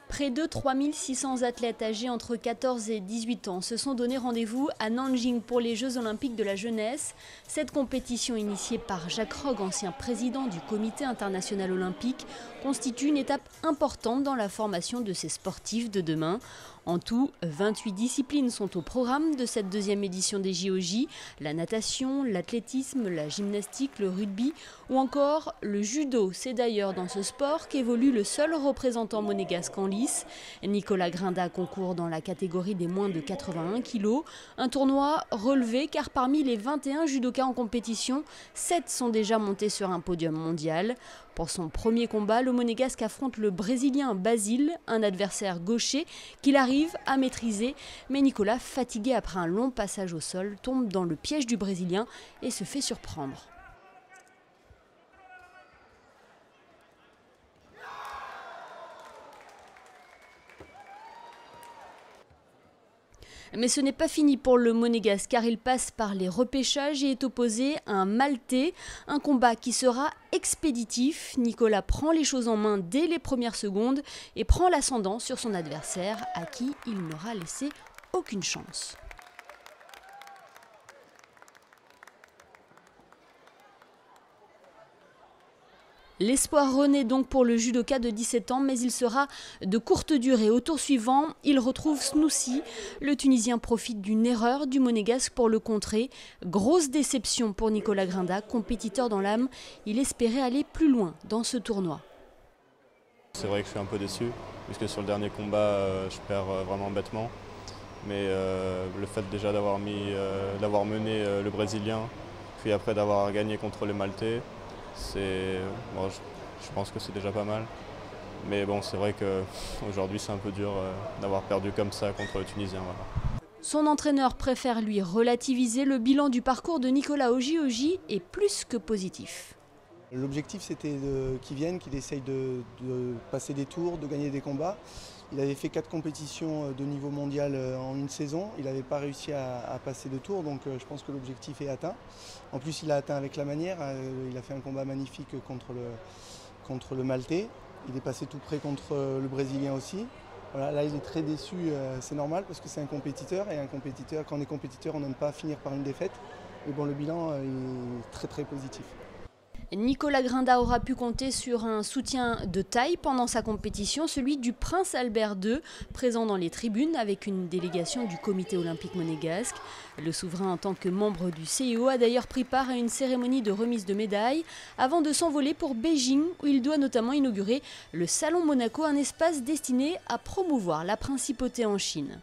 Près de 3600 athlètes âgés entre 14 et 18 ans se sont donné rendez-vous à Nanjing pour les Jeux Olympiques de la jeunesse. Cette compétition initiée par Jacques Rogge, ancien président du Comité international olympique, constitue une étape importante dans la formation de ces sportifs de demain. En tout, 28 disciplines sont au programme de cette deuxième édition des JOJ. La natation, l'athlétisme, la gymnastique, le rugby ou encore le judo. C'est d'ailleurs dans ce sport qu'évolue le seul représentant monégasque en lice. Nicolas Grinda concourt dans la catégorie des moins de 81 kg. Un tournoi relevé car parmi les 21 judokas en compétition, 7 sont déjà montés sur un podium mondial. Pour son premier combat, le monégasque affronte le Brésilien Basile, un adversaire gaucher qu'il arrive à maîtriser. Mais Nicolas, fatigué après un long passage au sol, tombe dans le piège du Brésilien et se fait surprendre. Mais ce n'est pas fini pour le monégasque car il passe par les repêchages et est opposé à un Maltais. Un combat qui sera expéditif. Nicolas prend les choses en main dès les premières secondes et prend l'ascendant sur son adversaire à qui il n'aura laissé aucune chance. L'espoir renaît donc pour le judoka de 17 ans, mais il sera de courte durée. Au tour suivant, il retrouve Snoussi. Le Tunisien profite d'une erreur du monégasque pour le contrer. Grosse déception pour Nicolas Grinda, compétiteur dans l'âme. Il espérait aller plus loin dans ce tournoi. C'est vrai que je suis un peu déçu, puisque sur le dernier combat, je perds vraiment bêtement. Mais le fait déjà d'avoir mené le Brésilien, puis après d'avoir gagné contre le Maltais, bon, je pense que c'est déjà pas mal. Mais bon, c'est vrai qu'aujourd'hui c'est un peu dur d'avoir perdu comme ça contre le Tunisien. Voilà. Son entraîneur préfère lui relativiser. Le bilan du parcours de Nicolas au JOJ est plus que positif. L'objectif c'était qu'il vienne, qu'il essaye de passer des tours, de gagner des combats. Il avait fait 4 compétitions de niveau mondial en une saison. Il n'avait pas réussi à passer de tours, donc je pense que l'objectif est atteint. En plus, il a atteint avec la manière. Il a fait un combat magnifique contre le Maltais. Il est passé tout près contre le Brésilien aussi. Voilà, là, il est très déçu, c'est normal parce que c'est un compétiteur. Et un compétiteur, quand on est compétiteur, on n'aime pas finir par une défaite. Mais bon, le bilan est très très positif. Nicolas Grinda aura pu compter sur un soutien de taille pendant sa compétition, celui du prince Albert II, présent dans les tribunes avec une délégation du comité olympique monégasque. Le souverain, en tant que membre du CIO, a d'ailleurs pris part à une cérémonie de remise de médailles avant de s'envoler pour Beijing, où il doit notamment inaugurer le Salon Monaco, un espace destiné à promouvoir la principauté en Chine.